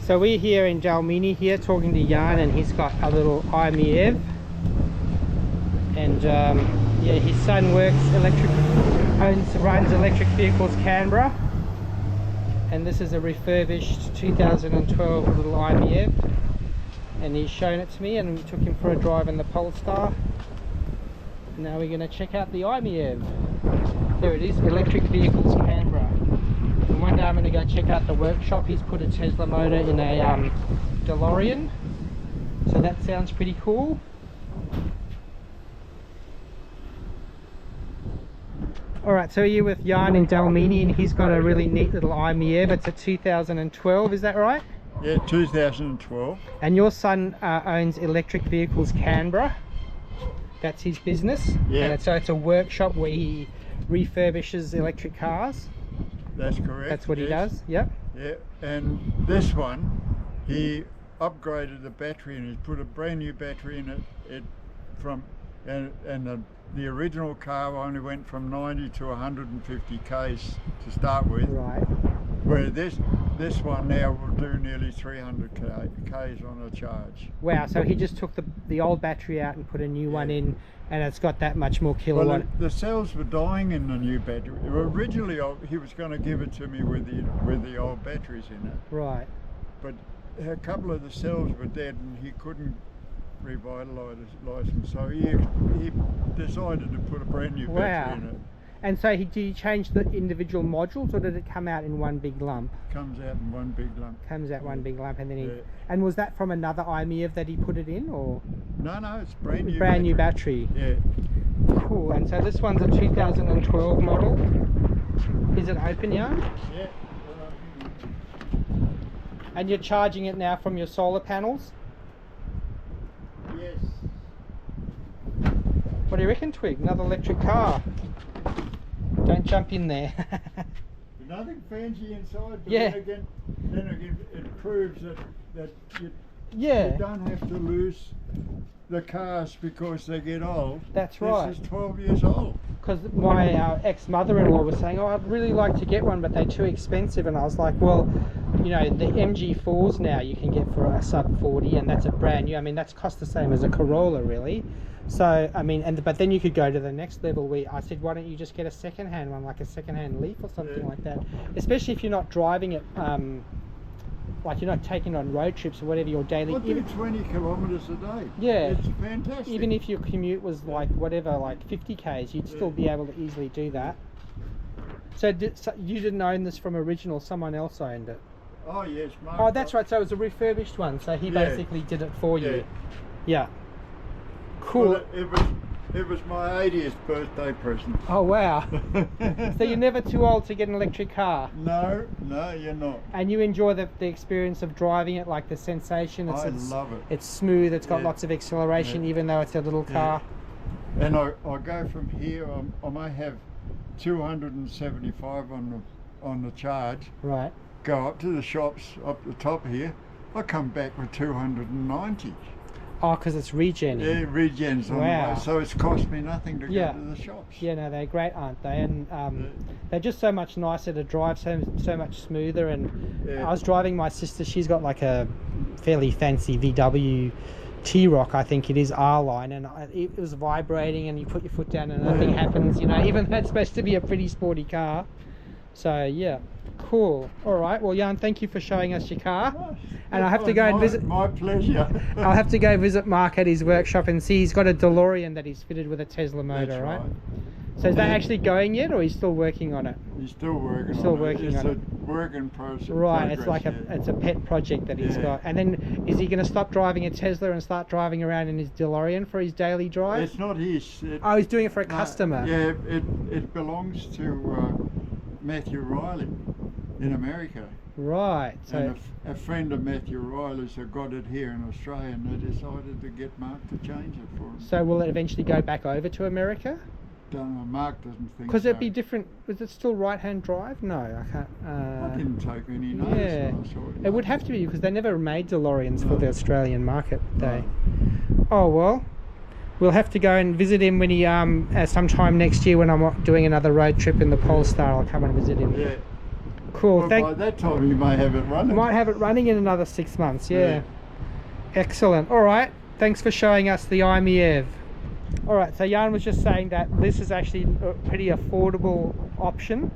So we're here in Dalmini here talking to Jan, and he's got a little i-MiEV, and yeah, his son runs Electric Vehicles Canberra, and this is a refurbished 2012 little i-MiEV, and he's shown it to me, and we took him for a drive in the Polestar. Now we're going to check out the i-MiEV. There it is, Electric Vehicles Canberra. And one day I'm going to go check out the workshop. He's put a Tesla motor in a DeLorean, so that sounds pretty cool. Alright, so you're with Jan in Dalmini, and he's got a really neat little i-MiEV. It's a 2012, is that right? Yeah, 2012. And your son owns Electric Vehicles Canberra. That's his business. Yeah. And so it's a workshop where he refurbishes electric cars. That's correct. That's what he does. Yep. Yeah, and this one, he upgraded the battery and he's put a brand new battery in it. The original car only went from 90 to 150 k's to start with. Right. Where this one now will do nearly 300 k's on a charge. Wow, so he just took the old battery out and put a new one in, and it's got that much more kilowatt. Well, the cells were dying in the new battery. Originally, he was going to give it to me with the old batteries in it. Right. But a couple of the cells were dead, and he couldn't revitalise them, so he decided to put a brand new battery in it. And so did he change the individual modules, or did it come out in one big lump? Comes out in one big lump. Comes out one big lump, and then Yeah. And was that from another i-MiEV that he put it in, or? No, it's brand new. Brand new battery. Yeah. Cool. And so this one's a 2012 model. Is it open, Jan? Yeah. And you're charging it now from your solar panels? Yes. What do you reckon, Twig? Another electric car? Don't jump in there. Nothing fancy inside, but Yeah. then again, it proves that you Yeah. don't have to lose the cars because they get old. That's right. This is 12 years old. Because my ex-mother-in-law was saying, oh, I'd really like to get one, but they're too expensive. And I was like, well, you know, the MG4s now you can get for a sub 40, and that's a brand new. I mean, that's cost the same as a Corolla, really. So, I mean, but then you could go to the next level where I said, why don't you just get a second-hand one, like a second-hand Leaf or something like that? Especially if you're not driving it, like you're not taking it on road trips or whatever your daily... I do 20 kilometres a day. Yeah. It's fantastic. Even if your commute was like whatever, like 50 k's, you'd still be able to easily do that. So, you didn't own this from original, someone else owned it? Oh yes, Mark. Oh, that's right, so it was a refurbished one, so he basically did it for you. Yeah. Cool. Well, it was my 80th birthday present. Oh wow. So you're never too old to get an electric car? No, you're not. And you enjoy the experience of driving it, like the sensation? I love it. It's smooth, it's got lots of acceleration, even though it's a little car. And I go from here, I may have 275 on the charge. Right. Go up to the shops up the top here, I come back with 290. Oh, because it's regen. Yeah, regens on the way, so it's cost me nothing to go to the shops. Yeah, no, they're great, aren't they? And they're just so much nicer to drive, so much smoother. And I was driving my sister, she's got like a fairly fancy VW T-Rock, I think it is, R-Line, and it was vibrating, and you put your foot down and nothing happens, you know, even though it's supposed to be a pretty sporty car. So yeah, cool. All right, well, Jan, thank you for showing us your car. And I have to go and visit. My pleasure. I'll have to go visit Mark at his workshop and see. He's got a DeLorean that he's fitted with a Tesla motor. That's right. So is that actually going yet, or he's still working on it? He's still working. It's a work in process. Right. It's like it's a pet project that he's got. And then is he going to stop driving a Tesla and start driving around in his DeLorean for his daily drive? It's not his. He's doing it for a customer. Yeah, it belongs to Matthew Riley in America. Right. So and a friend of Matthew Riley's who got it here in Australia, and they decided to get Mark to change it for him. So will it eventually go back over to America? Don't know, Mark doesn't think so. Because it'd be different. Was it still right-hand drive? No, I can't. I didn't take any notice when I saw it. It would have to be, because they never made DeLoreans for the Australian market, they. Oh well. We'll have to go and visit him when he sometime next year when I'm doing another road trip in the Polestar. I'll come and visit him. Yeah. Cool. Well, by that time you may have it running. Might have it running in another 6 months. Yeah. Excellent. All right. Thanks for showing us the i-MiEV. All right. So Jan was just saying that this is actually a pretty affordable option.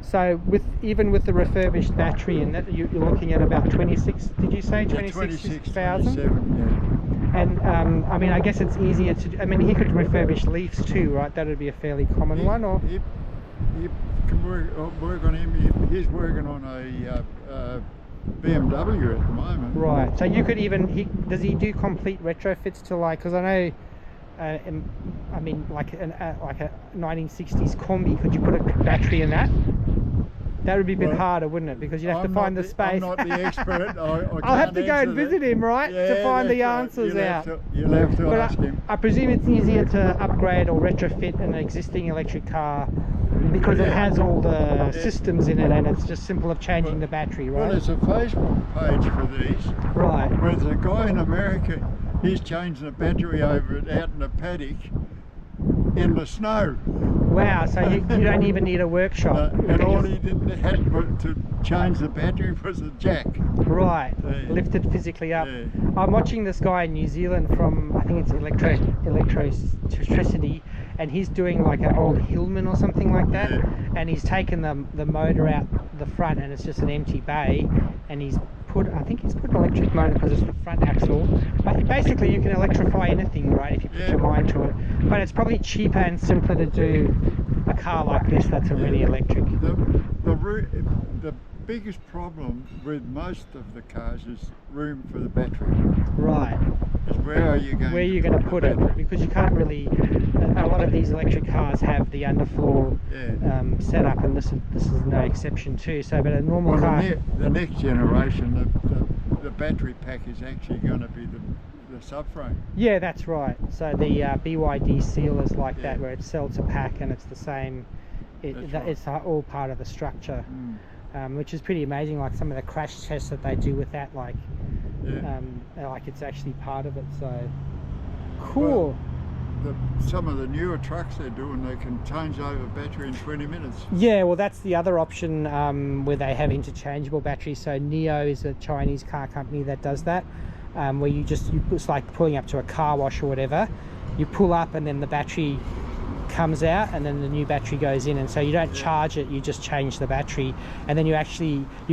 So even with the refurbished battery in it, you're looking at about 26. Did you say 26,000? Yeah. And I mean, I guess it's easier to. I mean, he could refurbish Leafs too, right? That would be a fairly common one, or. He can work on him. He's working on a BMW at the moment. Right. So you could even. Does he do complete retrofits to, like? Because I know. I mean, like a 1960s Combi. Could you put a battery in that? That would be a bit harder, wouldn't it? Because you'd have to find the space. I'm not the expert. I'll have to go and visit him, right? To find the answers out. You'll have to ask him. I presume it's easier to upgrade or retrofit an existing electric car because it has all the systems in it, and it's just simple of changing the battery, right? Well, there's a Facebook page for these. Right. Where there's a guy in America, he's changing the battery over it out in a paddock in the snow. Wow, so you don't even need a workshop. And all he had to change the battery was a jack. Right, Yeah. lifted physically up. Yeah. I'm watching this guy in New Zealand from, I think it's electricity, and he's doing like an old Hillman or something like that, and he's taken the motor out the front, and it's just an empty bay, and he's put, I think he's put an electric motor because it's the front axle. But basically you can electrify anything, right, if you put your mind to it. But it's probably cheaper and simpler to do a car like this that's already electric. The biggest problem with most of the cars is room for the battery. Right. Is where are you going to put it? Because you can't really. A lot of these electric cars have the underfloor set up, and this is no exception too. So, but a normal car. The next generation, the battery pack is actually going to be the subframe. Yeah, that's right. So the BYD seal is like that, where it's cell to pack, and it's the same. It's all part of the structure. Which is pretty amazing, like some of the crash tests that they do with that, like it's actually part of it. So cool. Well, some of the newer trucks they're doing, they can change over battery in 20 minutes. Yeah, well, that's the other option, where they have interchangeable batteries. So NIO is a Chinese car company that does that, where it's like pulling up to a car wash or whatever. You pull up and then the battery comes out, and then the new battery goes in, and so you don't charge it, you just change the battery, and then you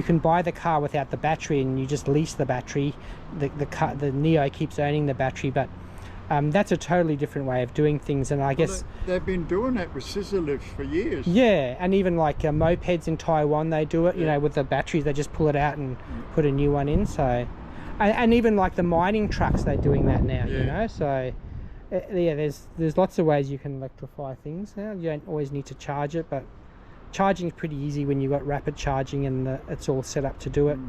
can buy the car without the battery, and you just lease the battery. The NIO keeps owning the battery, but that's a totally different way of doing things. And I guess they've been doing that with scissor lifts for years. Yeah, and even like mopeds in Taiwan, they do it. You know, with the batteries, they just pull it out and put a new one in. So, and even like the mining trucks, they're doing that now. You know, so. There's lots of ways you can electrify things. You don't always need to charge it, but charging is pretty easy when you've got rapid charging and it's all set up to do it.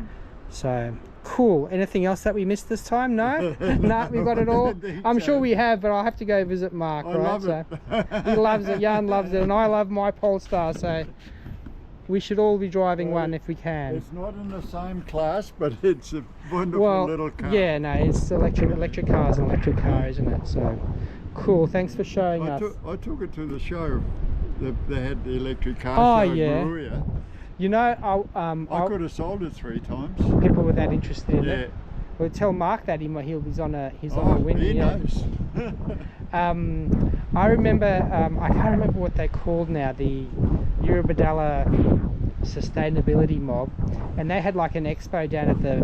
So cool. Anything else that we missed this time? No? No, we got it all. I'm sure we have, but I'll have to go visit Mark. I love it. He loves it, Jan loves it, and I love my Polestar, so we should all be driving one if we can. It's not in the same class, but it's a wonderful little car. Yeah, no, it's electric car's an electric car, isn't it? So cool. Thanks for showing us. I took it to the show. They had the electric car show in Maruya. You know, I could have sold it 3 times. People were that interested in it. Well, tell Mark that he's on a win. He knows. I remember, I can't remember what they called now, the Eurobadala sustainability mob, and they had like an expo down at the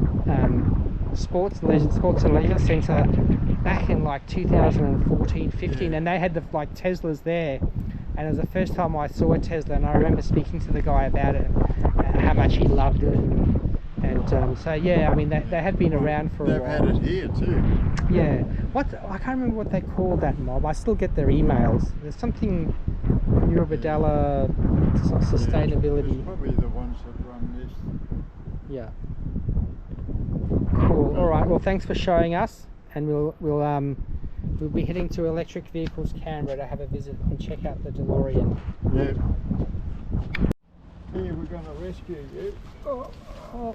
Sports and Leisure Centre back in like 2014-15, and they had the like Teslas there, and it was the first time I saw a Tesla, and I remember speaking to the guy about it, how much he loved it, and so yeah, I mean they had been around for a while. They've had it here too. Yeah, I can't remember what they called that mob. I still get their emails. There's something Eurobadala sustainability. It's probably the ones that run this. Yeah. Cool. All right. Well, thanks for showing us, and we'll be heading to Electric Vehicles Canberra to have a visit and check out the DeLorean. Yeah. Here, we're going to rescue you. Oh.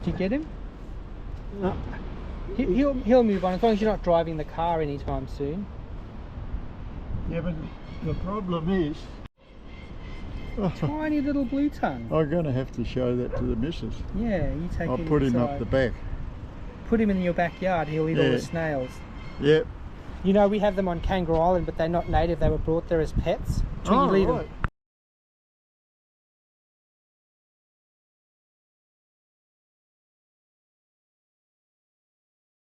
Did you get him? No. He'll move on as long as you're not driving the car anytime soon. Yeah, but the problem is Tiny little blue tongue. I'm going to have to show that to the missus. Yeah, you take I'll him put him up inside. the back. Put him in your backyard, he'll eat all Yeah. the snails. Yep. You know, we have them on Kangaroo Island, but they're not native. They were brought there as pets. So Oh, you leave right. them